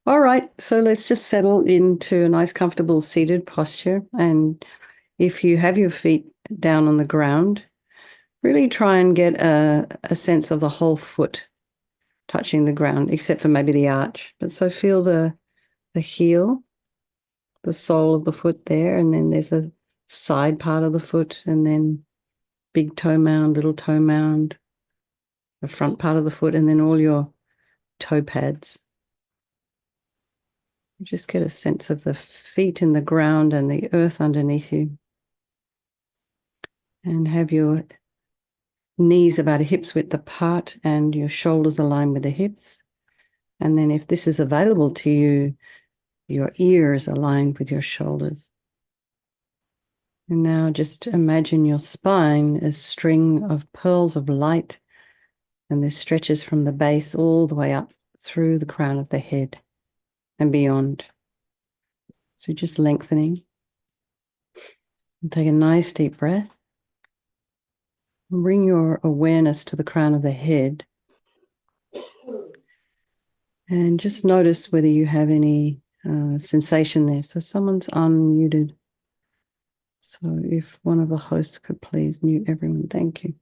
All right, so let's just settle into a nice, comfortable seated posture. And if you have your feet down on the ground, really try and get a sense of the whole foot touching the ground, except for maybe the arch. But so feel the heel, the sole of the foot there, and then there's a side part of the foot, and then big toe mound, little toe mound, the front part of the foot, and then all your toe pads. Just get a sense of the feet in the ground and the earth underneath you. And have your knees about a hip's width apart and your shoulders aligned with the hips. And then if this is available to you, your ears aligned with your shoulders. And now just imagine your spine as a string of pearls of light, and this stretches from the base all the way up through the crown of the head and beyond. So just lengthening. And take a nice deep breath. And bring your awareness to the crown of the head. And just notice whether you have any sensation there. So someone's unmuted. So if one of the hosts could please mute everyone. Thank you.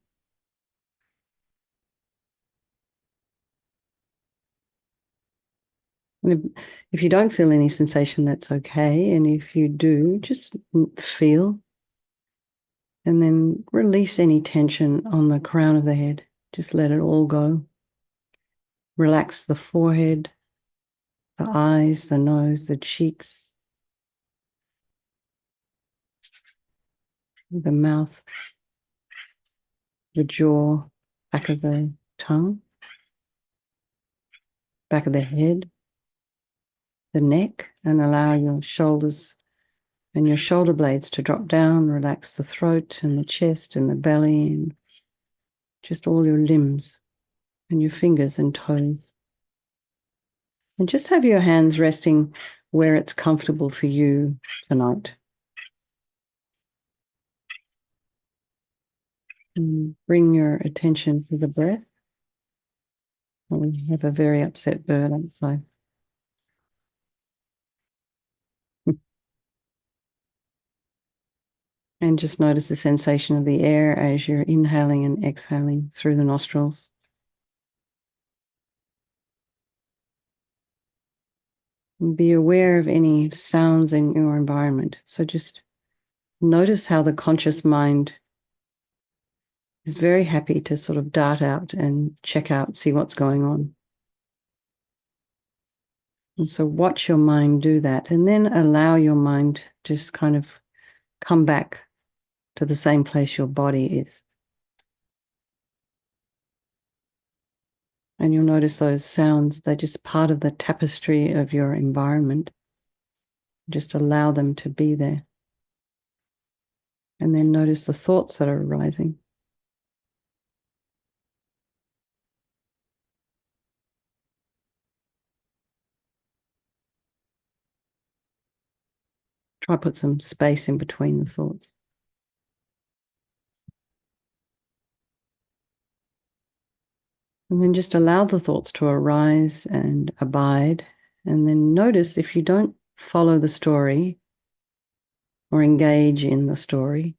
And if you don't feel any sensation, that's okay. And if you do, just feel. And then release any tension on the crown of the head. Just let it all go. Relax the forehead, the eyes, the nose, the cheeks, the mouth, the jaw, back of the tongue, back of the head, the neck, and allow your shoulders and your shoulder blades to drop down. Relax the throat and the chest and the belly and just all your limbs and your fingers and toes. And just have your hands resting where it's comfortable for you tonight. And bring your attention to the breath. We have a very upset bird outside. And just notice the sensation of the air as you're inhaling and exhaling through the nostrils. And be aware of any sounds in your environment. So just notice how the conscious mind is very happy to sort of dart out and check out, see what's going on. And so watch your mind do that, and then allow your mind to just kind of come back to the same place your body is. And you'll notice those sounds, they're just part of the tapestry of your environment. Just allow them to be there. And then notice the thoughts that are arising. Try put some space in between the thoughts. And then just allow the thoughts to arise and abide. And then notice if you don't follow the story or engage in the story,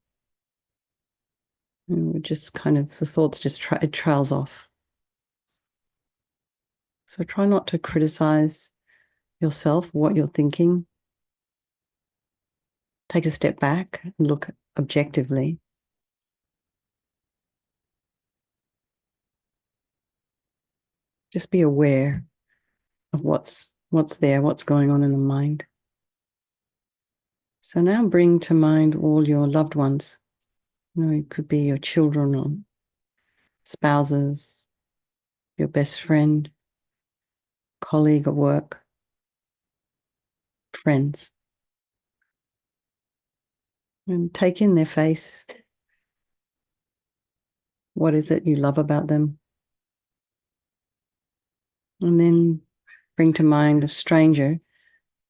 just kind of, the thoughts just, it trails off. So try not to criticize yourself, what you're thinking. Take a step back and look objectively. Just be aware of what's there, what's going on in the mind. So now bring to mind all your loved ones. It could be your children or spouses, your best friend, colleague at work, friends. And take in their face. What is it you love about them? And then bring to mind a stranger.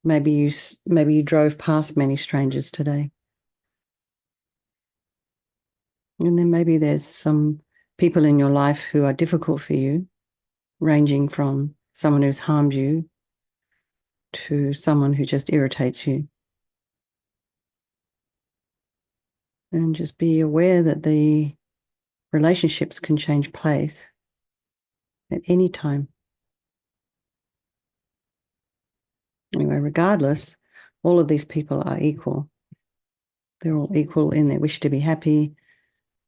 Maybe you drove past many strangers today. And then maybe there's some people in your life who are difficult for you, ranging from someone who's harmed you to someone who just irritates you. And just be aware that the relationships can change place at any time. Anyway, regardless, all of these people are equal. They're all equal in their wish to be happy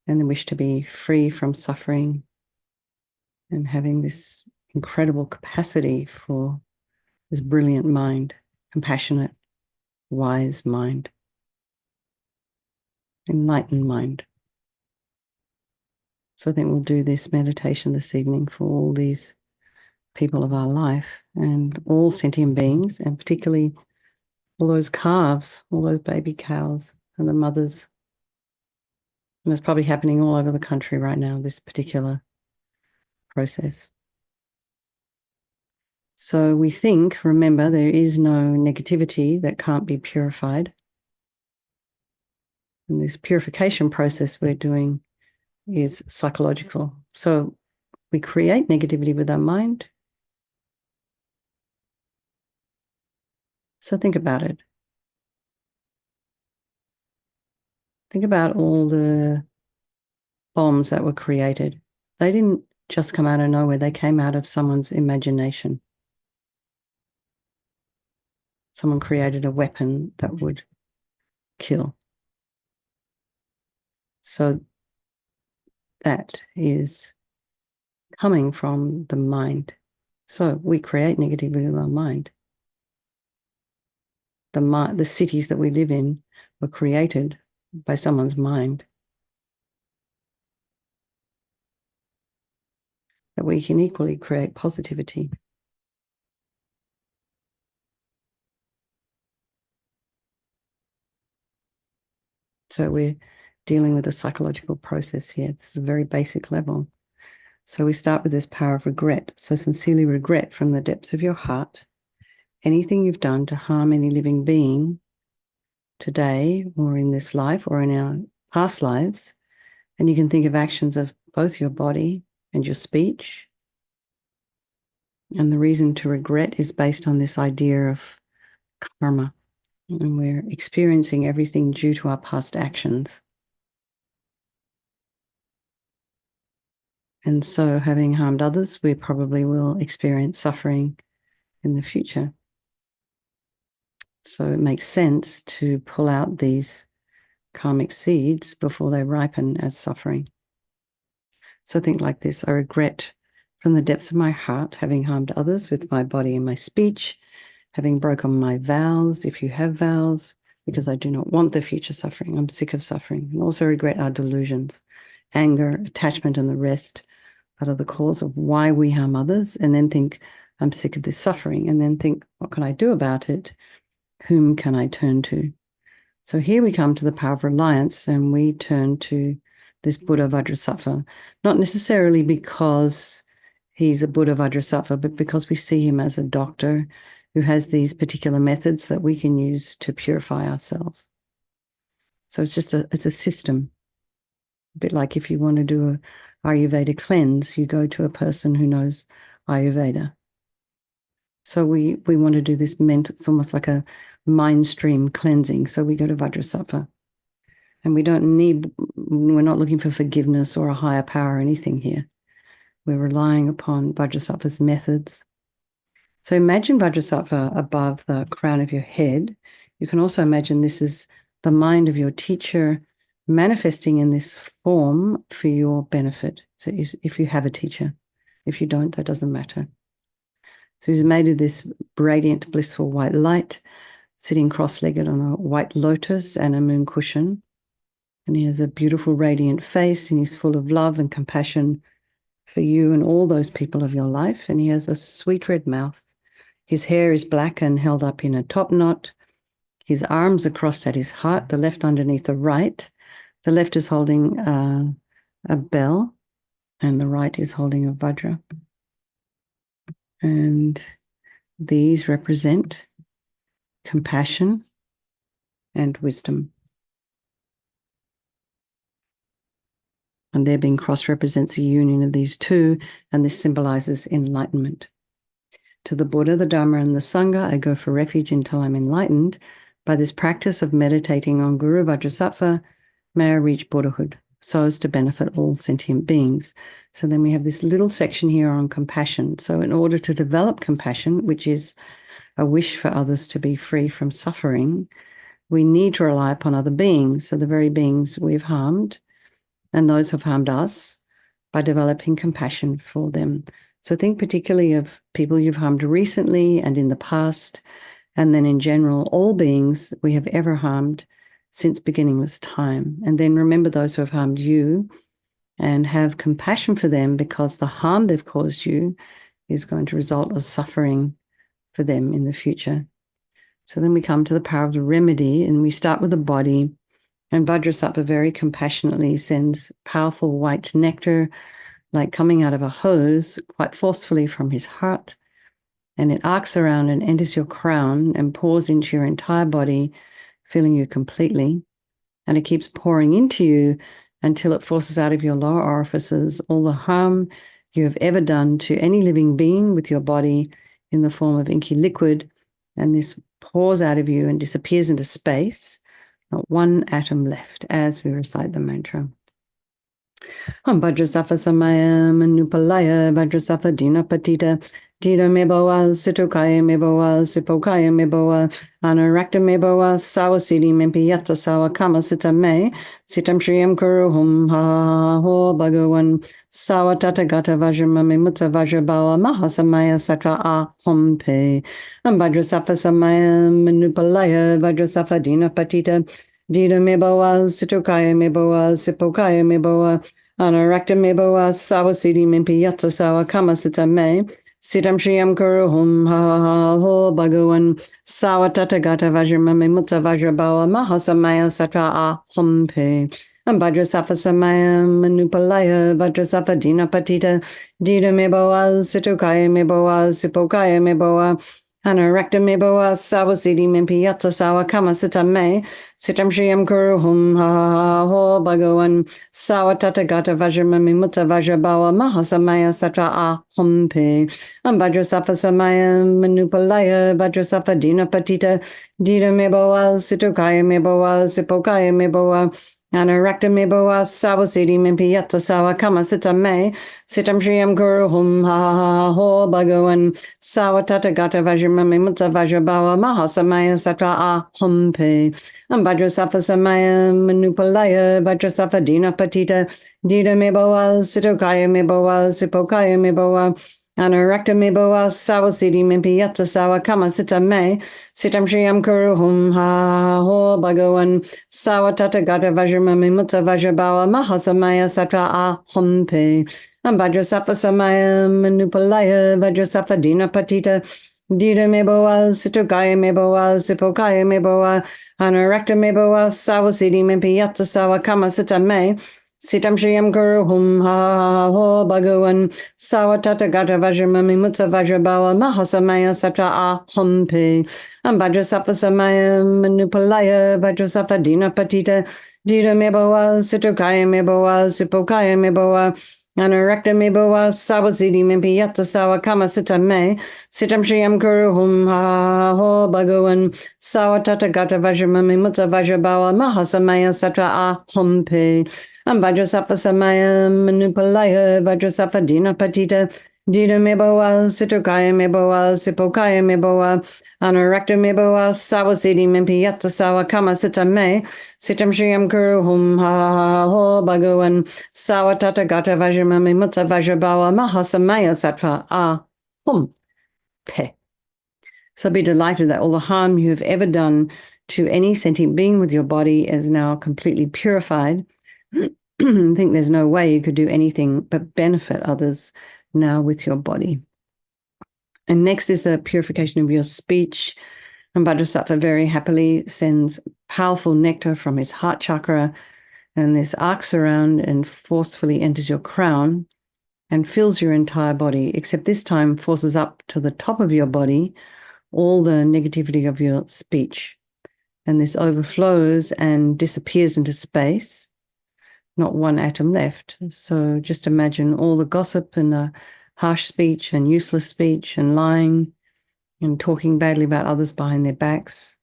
and the wish to be free from suffering and having this incredible capacity for this brilliant mind, compassionate, wise mind, enlightened mind. So I think we'll do this meditation this evening for all these people of our life and all sentient beings, and particularly all those calves, all those baby cows and the mothers. And it's probably happening all over the country right now, this particular process. So we think, remember, there is no negativity that can't be purified. And this purification process we're doing is psychological. So we create negativity with our mind. So think about it. Think about all the bombs that were created. They didn't just come out of nowhere. They came out of someone's imagination. Someone created a weapon that would kill. So that is coming from the mind. So we create negativity with our mind. The cities that we live in were created by someone's mind. That we can equally create positivity. So we're dealing with a psychological process here. This is a very basic level. So we start with this power of regret. So sincerely regret from the depths of your heart anything you've done to harm any living being today or in this life or in our past lives. And you can think of actions of both your body and your speech. And the reason to regret is based on this idea of karma. And we're experiencing everything due to our past actions. And so, having harmed others, we probably will experience suffering in the future. So it makes sense to pull out these karmic seeds before they ripen as suffering. So think like this: I regret from the depths of my heart having harmed others with my body and my speech, having broken my vows, if you have vows, because I do not want the future suffering. I'm sick of suffering. And also regret our delusions, anger, attachment, and the rest that are the cause of why we harm others. And then think, I'm sick of this suffering. And then think, what can I do about it? Whom can I turn to? So here we come to the power of reliance, and we turn to this Buddha Vajrasattva, not necessarily because he's a Buddha Vajrasattva, but because we see him as a doctor who has these particular methods that we can use to purify ourselves. So it's just it's a system. A bit like if you want to do a Ayurveda cleanse, you go to a person who knows Ayurveda. So we want to do this it's almost like a mind stream cleansing. So we go to Vajrasattva. And we're not looking for forgiveness or a higher power or anything here. We're relying upon Vajrasattva's methods. So imagine Vajrasattva above the crown of your head. You can also imagine this is the mind of your teacher manifesting in this form for your benefit. So if you have a teacher, if you don't, that doesn't matter. So he's made of this radiant, blissful white light, sitting cross-legged on a white lotus and a moon cushion. And he has a beautiful, radiant face, and he's full of love and compassion for you and all those people of your life. And he has a sweet red mouth. His hair is black and held up in a top knot. His arms are crossed at his heart, the left underneath the right. The left is holding a bell, and the right is holding a vajra. And these represent compassion and wisdom. And their being cross represents a union of these two, and this symbolizes enlightenment. to the Buddha, the Dharma, and the Sangha. I go for refuge until I'm enlightened. By this practice of meditating on Guru Vajrasattva, may I reach Buddhahood, so as to benefit all sentient beings. So then we have this little section here on compassion. So in order to develop compassion, which is a wish for others to be free from suffering, we need to rely upon other beings, so the very beings we've harmed and those who've harmed us, by developing compassion for them. So think particularly of people you've harmed recently and in the past, and then in general, all beings we have ever harmed since beginningless time. And then remember those who have harmed you and have compassion for them, because the harm they've caused you is going to result as suffering for them in the future. So then we come to the power of the remedy, and we start with the body. And Vajrasattva very compassionately sends powerful white nectar, like coming out of a hose, quite forcefully from his heart. And it arcs around and enters your crown and pours into your entire body, filling you completely. And it keeps pouring into you until it forces out of your lower orifices all the harm you have ever done to any living being with your body in the form of inky liquid. And this pours out of you and disappears into space, not one atom left, as we recite the mantra. Vajrasattva samaya manupalaya Vajrasattva dinapatita Dida meboa, situkaya meboa, sipokaya meboa, anarakta meboa, sawasidi mempiyata sawa kama sita me, sitam shriyam kuruhum ha ho bhagavan, sawa tatagata vajrama mimutta vajrabawa mahasamaya satra ahom pe. Vajrasattva samaya manupalaya Vajrasattva dinapatita Dida meboa, situkaya meboa, sipokaya meboa, anarakta meboa, sawasidi mempiyata sawa kama sita me, Sitam Shriyam Kuruhum Ha Ho Bhagavan Sawatatagata Vajramame Mutta Vajrabawa Mahasamaya Satra Aham Pe. Vajrasattva Samaya Manupalaya Vajrasattva Dinapatita Dida Meboa Situkaya Meboa Sipokaya Meboa Anarakta Meboa Sawasidi Mimpiyata Sawa Kama Sitam Me Sitam Shriyam Kuruhum Ha Ho Bhagavan Sawatatagata Vajramame Mutta Vajrabawa Mahasamaya Satra Aham Pe. Vajrasattva Samaya Manupalaya Vajrasattva Dinapatita Dida Meboa Situkaya Meboa Sipokaya Meboa Anarakta meboa sawasidi mimpiyata sawa kama sitam me sitam shriyam kuruhum ha ho bhagavan sawatatagata vajramame mutta vajrabawa mahasamaya satra aham pe. Vajrasattva samaya manupalaya Vajrasattva dinapatita dida meboa situkaya meboa sipokaya meboa Anarakta meboa sawasidi mimpiyata sawa kama sitam me sitam shriyam kuruhum ha ho bhagavan sawatatagata vajramame mutta vajrabawa mahasamaya satra aham pe. Vajrasattva samaya manupalaya Vajrasattva dinapatita dida meboa situkaya meboa sipokaya meboa anarakta meboa sawasidi mimpiyata sawa kama sitam me Sitam Shriyam Kuruhum Ha Ho Bhagavan Sawatatagata Vajramame Mutta Vajrabawa Mahasamaya Satra Aham Pe. Vajrasattva Samaya Manupalaya Vajrasattva Dinapatita Dida Meboa Situkaya Meboa Sipokaya Meboa Anarakta Meboa Sawasidi Mimpiyata Sawa Kama Sitam Me Sitam Shriyam Kuruhum Ha Ho Bhagavan Sawatatagata Vajramame Mutta Vajrabawa Mahasamaya Satra Aham Pe. Vajrasattva samaya manupalaya Vajrasattva dinapatita dida meboa situkaya meboa sipokaya meboa anarakta meboa sawasidi mimpiyata sawa kama sitam me sitam shriyam kuruhum ha ho bhagavan sawatatagata vajramame mutta vajrabawa mahasamaya satra aham pe. So be delighted that all the harm you have ever done to any sentient being with your body is now completely purified. I think there's no way you could do anything but benefit others now with your body. And next is a purification of your speech. And Vajrasattva very happily sends powerful nectar from his heart chakra, and this arcs around and forcefully enters your crown and fills your entire body, except this time forces up to the top of your body all the negativity of your speech. And this overflows and disappears into space. Not one atom left. So just imagine all the gossip and the harsh speech and useless speech and lying and talking badly about others behind their backs.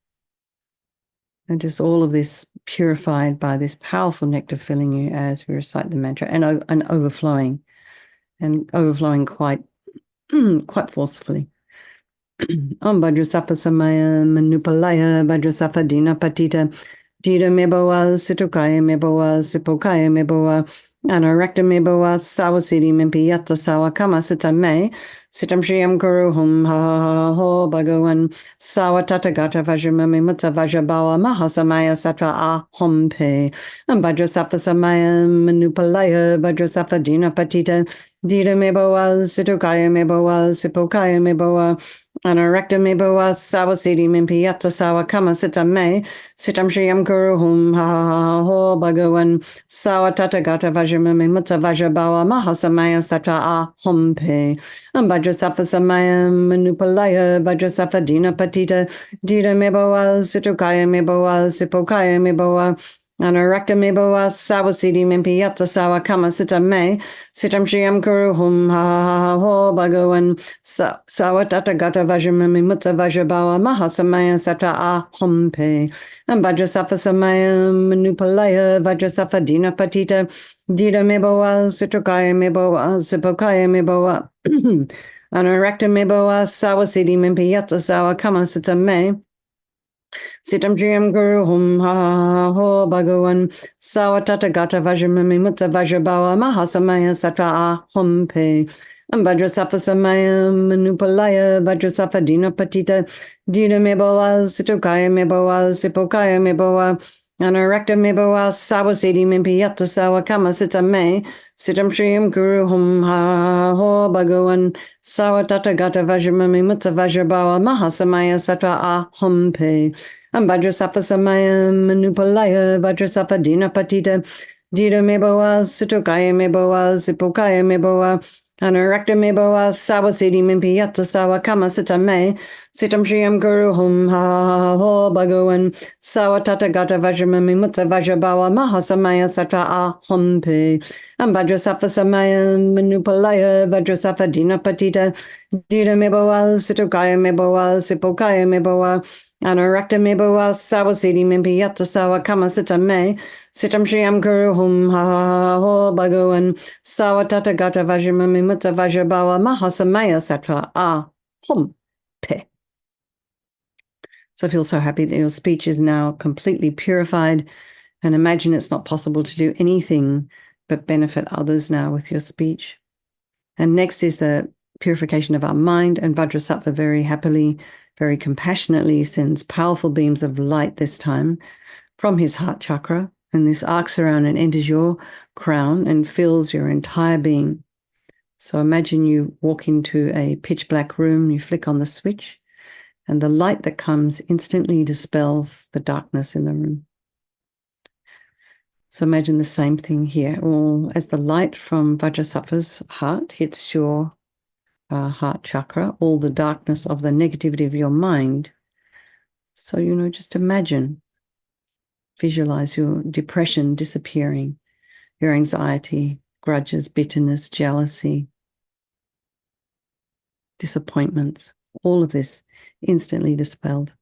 And just all of this purified by this powerful nectar filling you as we recite the mantra, and overflowing quite quite forcefully. Om Vajrasattva Samaya Manupalaya Vajrasattva Dina Patita Dita Meboa Situkaya Meboa Sipokaya Meboa Anarakta Meboa Sawasidi Mimpiyata Sawakama Sita Me Sitam Shriyam Guru Hum Ha Ho Bhagavan Sawatata Vajramami Mutta Vajrabawa Mahasamaya Satra Ahom Pe Vajrasattva Samaya Manupalaya Vajrasattva Dina Patita Dita Meboa Situkaya Meboa Sipokaya Meboa Anarakta Meboa Sawasidi Mimpiyata Sawakama Sita Me Sitam Shriyam Guru Hum Ha Ho Bhagavan Sawatata Vajramami Mutta Vajrabawa Mahasamaya Satra Ahom Pe Vajrasattva Samaya Manupalaya Vajrasattva Dina Patita Dita Meboa Situkaya Meboa Sipokaya Meboa Anarakta Meboa Sawasidi Mimpiyata Sawakama Sita Me Sitam Shriyam Guru Hum Ha Ho Bhagavan Sawatata Vajramami Mutta Vajrabawa Mahasamaya Satra Ahom Pe Vajrasattva Samaya Manupalaya Vajrasattva Dina Patita Dita Meboa Situkaya Meboa Sipokaya Meboa Anarakta Meboa Sawasidi Mimpiyata Sawakama Sita Me Sitam Shriyam Guru Hum Ha Ho Bhagavan Sawatata Vajramami Mutta Vajrabawa Mahasamaya Satra Ahom Pe Vajrasattva Samaya Manupalaya Vajrasattva Dina Patita Dita Meboa Situkaya Meboa Sipokaya Meboa Anarakta Meboa Sawasidi Mimpiyata Sawakama Sita Me Sitam Shriyam Guru Hum Ha Ho Bhagavan Sawatata Vajramami Mutta Vajrabawa Mahasamaya Satra Ahom Pe Vajrasattva Samaya Manupalaya Vajrasattva Dina Patita Dita Meboa Situkaya Meboa Sipokaya Meboa Anarakta Meboa Sawasidi Mimpiyata Sawakama Sita Me Sitam Shriyam Guru Hum Ha Ho Bhagavan Sawatata Vajramami Mutta Vajrabawa Mahasamaya Satra Ahom Pe Vajrasattva Samaya Manupalaya Vajrasattva Dina Patita Dita Meboa Situkaya Meboa Sipokaya Meboa Anarakta Meboa Sawasidi Mimpiyata Sawakama Sita Me Sitam Shriyam Guru Hum Ha Ho Bhagavan Sawatata Vajramami Mutta Vajrabawa Mahasamaya Satra Ahom Pe. So I feel so happy that your speech is now completely purified, and imagine it's not possible to do anything but benefit others now with your speech. And next is the purification of our mind, and Vajrasattva very happily, very compassionately sends powerful beams of light this time from his heart chakra, and this arcs around and enters your crown and fills your entire being. So imagine you walk into a pitch black room, you flick on the switch, and the light that comes instantly dispels the darkness in the room. So imagine the same thing here. Or as the light from Vajrasattva's heart hits your heart chakra, all the darkness of the negativity of your mind. So, just imagine, visualize your depression disappearing, your anxiety, grudges, bitterness, jealousy, disappointments, all of this instantly dispelled.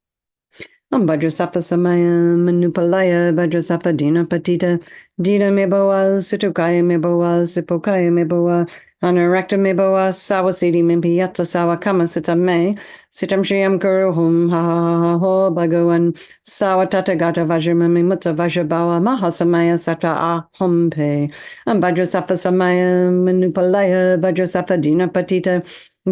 Vajrasattva Samaya Manupalaya Vajrasattva Dina Patita Dita Meboa Situkaya Meboa Sipokaya Meboa Anarakta Meboa Sawasidi Mimpiyata Sawakama Sita Me Sitam Shriyam Guru Hum Ha Ho Bhagavan Sawatata Vajramami Mutta Vajrabawa Mahasamaya Satra Ahom Pe Vajrasattva Samaya Manupalaya Vajrasattva Dina Patita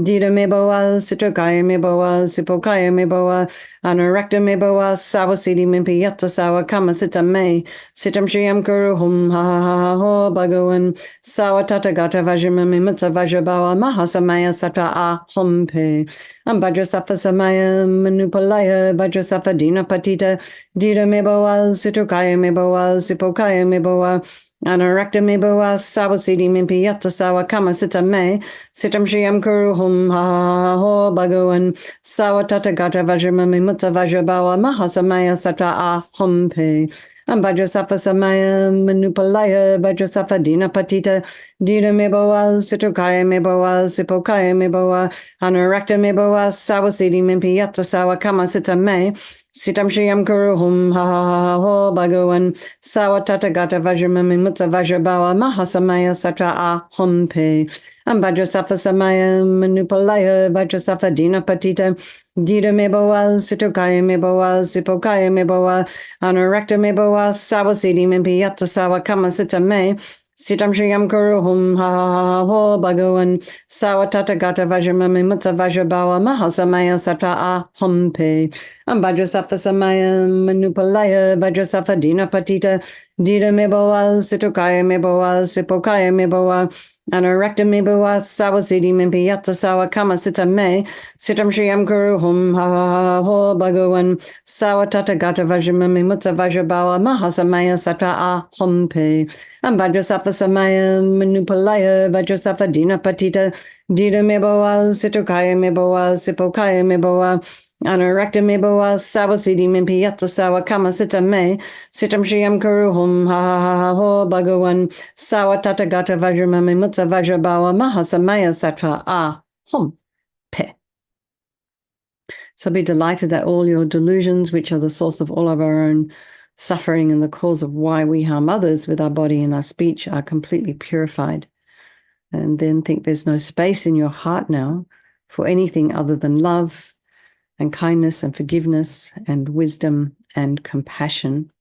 Dita Meboa Situkaya Meboa Sipokaya Meboa Anarakta Meboa Sawasidi Mimpiyata Sawakama Sita Me Sitam Shriyam Guru Hum Ha Ho Bhagavan Sawatata Vajramami Mutta Vajrabawa Mahasamaya Satra Ahom Pe Vajrasattva Samaya Manupalaya Vajrasattva Dina Patita Dita Meboa Situkaya Meboa Sipokaya Meboa Anarakta Meboa Sawasidi Mimpiyata Sawakama Sita Me Sitam Shriyam Guru Hum Ha Ho Bhagavan Sawatata Vajramami Mutta Vajrabawa Mahasamaya Satra Ahom Pe Vajrasattva Samaya Manupalaya Vajrasattva Dina Patita Dina Meboa Situkaya Meboa Sipokaya Meboa Anurakta Meboa Sawasidi Mimpiyata Sawa Kama Sita Me Sitam Shiyam Kuru Hum Ha Ha Ha Ho Bhagawan Sawa Tata Gata Vajramami Mutta Vajrabawa Mahasamaya Satra A Hum Pe Vajrasattva Samaya Manupalaya Vajrasattva Dina Patita Dita Meboa Situkaya Meboa Sipokaya Meboa Anurakta Meboa Sawasidi Mimpiyata Sawa Kama Sita Me Sitam Shiyam Kuru Hum Ha Ha Ha Ho Bhagawan Sawa Tata Gata Vajramami Mutta Vajrabawa Mahasamaya Satra A Hum Pe Vajrasattva Samaya Manupalaya Vajrasattva Dina Patita Dita Meboa Situkaya Meboa Sipokaya Meboa Anurakta Meboa Sawasidi Mimpiyata Sawa Kama Sita Me Sitam Shiyam Kuru Hum Ha Ha Ha Ho Bhagawan Sawa Tata Gata Vajramami Mutta Vajrabawa Mahasamaya Satra A Hum Pe Vajrasattva Samaya Manupalaya Vajrasattva Dina Patita Dita Meboa Situkaya Meboa Sipokaya Meboa Anurakta Meboa Sawasidi Mimpiyata Sawa Kama Sita Me Sitam Shiyam Kuru Hum Ha Ha Ha Ho Bhagawan Sawa Tata Gata Vajramami Mutta Vajrabawa Mahasamaya Satra A Hum Pe. So be delighted that all your delusions, which are the source of all of our own suffering and the cause of why we harm others with our body and our speech, are completely purified. And then think there's no space in your heart now for anything other than love and kindness and forgiveness and wisdom and compassion.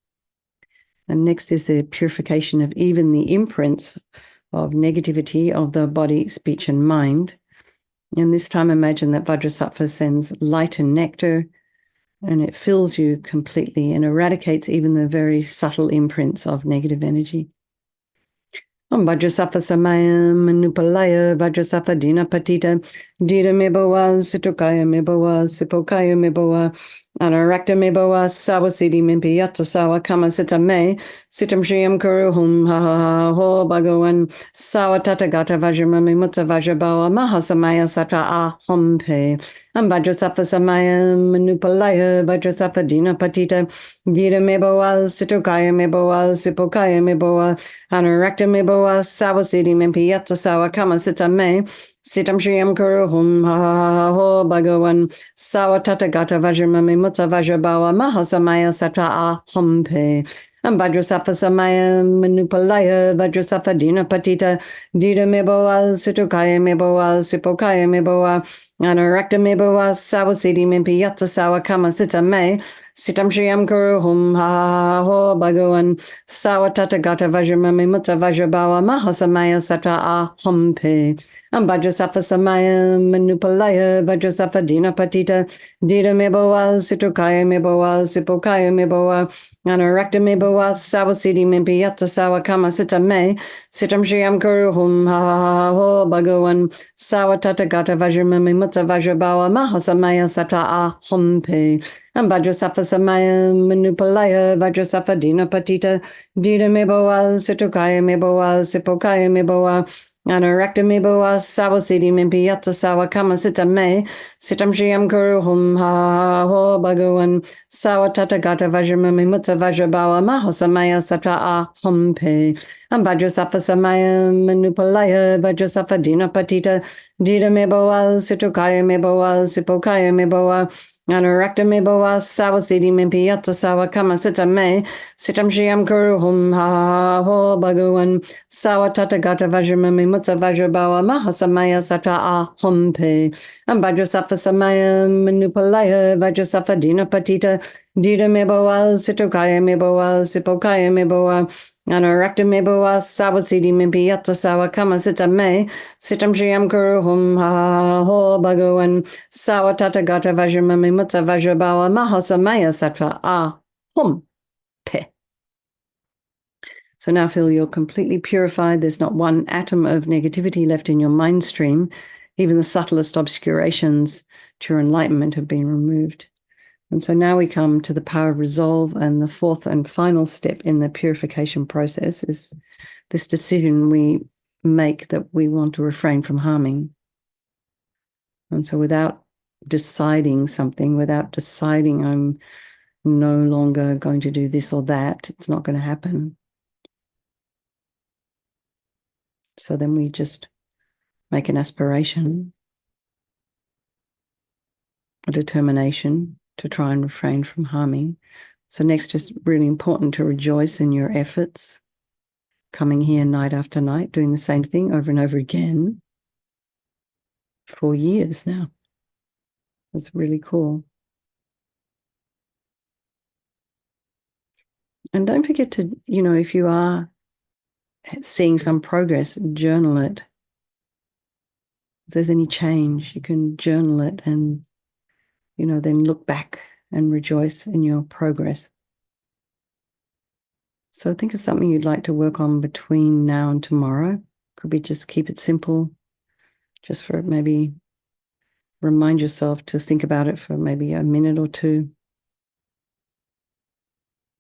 And next is the purification of even the imprints of negativity of the body, speech, and mind. And this time imagine that Vajrasattva sends light and nectar, and it fills you completely and eradicates even the very subtle imprints of negative energy. Vajrasattva Samaya Manupalaya Vajrasattva Dina Patita Dita Meboa Situkaya Meboa Sipokaya Meboa Anurakta Meboa Sawasidi Mimpiyata Sawa Kama Sita Me Sitam Shiyam Kuru Hum Ha Ha Ha Ho Bhagawan Sawa Tata Gata Vajramami Mutta Vajrabawa Mahasamaya Satra A Hum Pe Vajrasattva Samaya Manupalaya Vajrasattva Dina Patita Dita Meboa Situkaya Meboa Sipokaya Meboa Anurakta Meboa Sawasidi Mimpiyata Sawa Kama Sita Me Sitam Shiyam Kuru Hum Ha Ha Ha Ho Bhagawan Sawa Tata Gata Vajramami Mutta Vajrabawa Mahasamaya Satra A Hum Pe Vajrasattva Samaya Manupalaya Vajrasattva Dina Patita Dita Meboa Situkaya Meboa Sipokaya Meboa Anurakta Meboa Sawasidi Mimpiyata Sawa Kama Sita Me Sitam Shiyam Kuru Hum Ha Ha Ho Bhagawan Sawa Tata Gata Vajramami Mutta Vajrabawa Mahasamaya Satra A Hum Pe Vajrasattva Samaya Manupalaya Vajrasattva Dina Patita Dita Meboa Situkaya Meboa Sipokaya Meboa Anurakta Meboa Sawasidi Mimpiyata Sawa Kama Sita Me Sitam Shiyam Kuru Hum Ha Ha Ho Bhagawan Sawa Tata Gata Vajramami Mutta Vajrabawa Mahasamaya Satra A Hum Pe Vajrasattva Samaya Manupalaya Vajrasattva Dina Patita Dita Meboa Situkaya Meboa Sipokaya Meboa Anurakta Meboa Sawasidi Mimpiyata Sawa Kama Sita Me Sitam Shiyam Kuru Hum Ha Ha Ho Bhagawan Sawa Tata Gata Vajramami Mutta Vajrabawa Mahasamaya Satra A Hum Pe Vajrasattva Samaya Manupalaya Vajrasattva Dina Patita Dita Meboa Situkaya Meboa Sipokaya Meboa Anurakta Meboa Sawasidi Mimpiyata Sawa Kama Sita Me Sitam Shiyam Kuru Hum Ha Ha Ho Bhagawan Sawa Tata Gata Vajramami Mutta Vajrabawa Mahasamaya Satra A Hum Pe Vajrasattva Samaya Manupalaya Vajrasattva Dina Patita Dita Meboa Situkaya Meboa Sipokaya Meboa Anurakta Meboa Sawasidi Mimpiyata Sawa Kama Sita Me Sitam Shiyam Kuru Hum Ha Ha Ho Bhagawan Sawa Tata Gata Vajramami Mutta Vajrabawa Mahasamaya Satra A Hum Pe. So now feel you're completely purified. There's not one atom of negativity left in your mind stream. Even the subtlest obscurations to your enlightenment have been removed. And so now we come to the power of resolve, and the fourth and final step in the purification process is this decision we make that we want to refrain from harming. And so without deciding something, without deciding I'm no longer going to do this or that. It's not going to happen. So then we just make an aspiration, a determination to try and refrain from harming. So next, it's really important to rejoice in your efforts, coming here night after night, doing the same thing over and over again for years now. That's really cool. And don't forget to, if you are seeing some progress, journal it. If there's any change, you can journal it and, then look back and rejoice in your progress. So think of something you'd like to work on between now and tomorrow. Could be just keep it simple, just for maybe remind yourself to think about it for maybe a minute or two.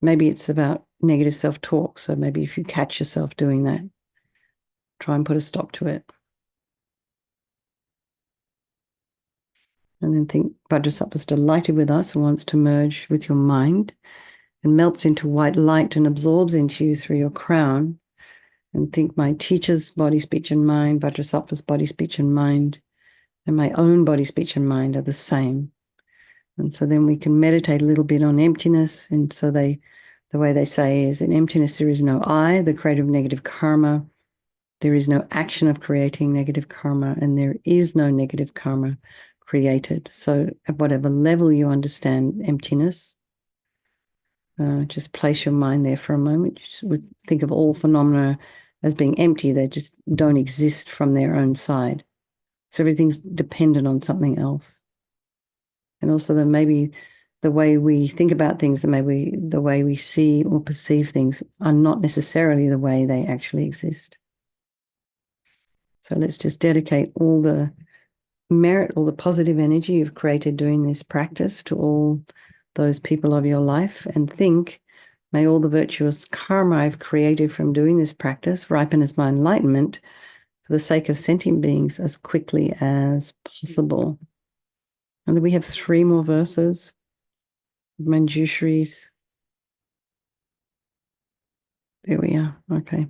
Maybe it's about negative self-talk. So maybe if you catch yourself doing that, try and put a stop to it. And then think Vajrasattva is delighted with us and wants to merge with your mind and melts into white light and absorbs into you through your crown. And think my teacher's body, speech, and mind, Vajrasattva's body, speech, and mind, and my own body, speech, and mind are the same. And so then we can meditate a little bit on emptiness. And so the way they say is, in emptiness there is no I, the creator of negative karma. There is no action of creating negative karma, and there is no negative karma created. So at whatever level you understand emptiness, just place your mind there for a moment. Just think of all phenomena as being empty. They just don't exist from their own side. So everything's dependent on something else. And also that maybe the way we think about things and maybe the way we see or perceive things are not necessarily the way they actually exist. So let's just dedicate all the merit, all the positive energy you've created doing this practice to all those people of your life, and think, may all the virtuous karma I've created from doing this practice ripen as my enlightenment for the sake of sentient beings as quickly as possible. And then we have 3 more verses, Manjushris. There we are. Okay.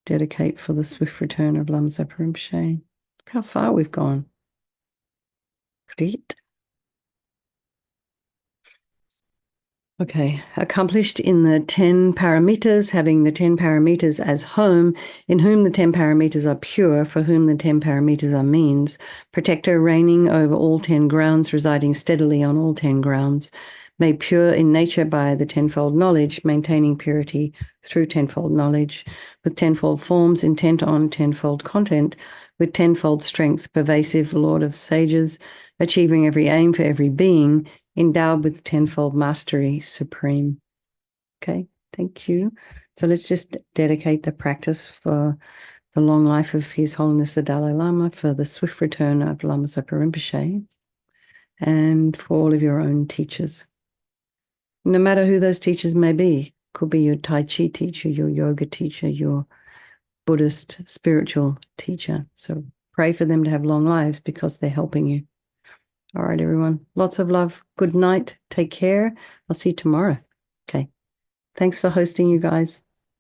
Dedicate for the swift return of Lama Zopa Rinpoche. Look how far we've gone. Great. Okay, accomplished in the 10 paramitas, having the 10 paramitas as home, in whom the 10 paramitas are pure, for whom the 10 paramitas are means, protector reigning over all 10 grounds, residing steadily on all 10 grounds, made pure in nature by the tenfold knowledge, maintaining purity through tenfold knowledge, with tenfold forms, intent on tenfold content, with tenfold strength, pervasive Lord of sages, achieving every aim for every being, endowed with tenfold mastery supreme. Okay, thank you. So let's just dedicate the practice for the long life of His Holiness the Dalai Lama, for the swift return of Lama Zopa Rinpoche, and for all of your own teachers. No matter who those teachers may be, could be your Tai Chi teacher, your yoga teacher, your Buddhist spiritual teacher. So pray for them to have long lives because they're helping you. All right, everyone. Lots of love. Good night. Take care. I'll see you tomorrow. Okay. Thanks for hosting, you guys.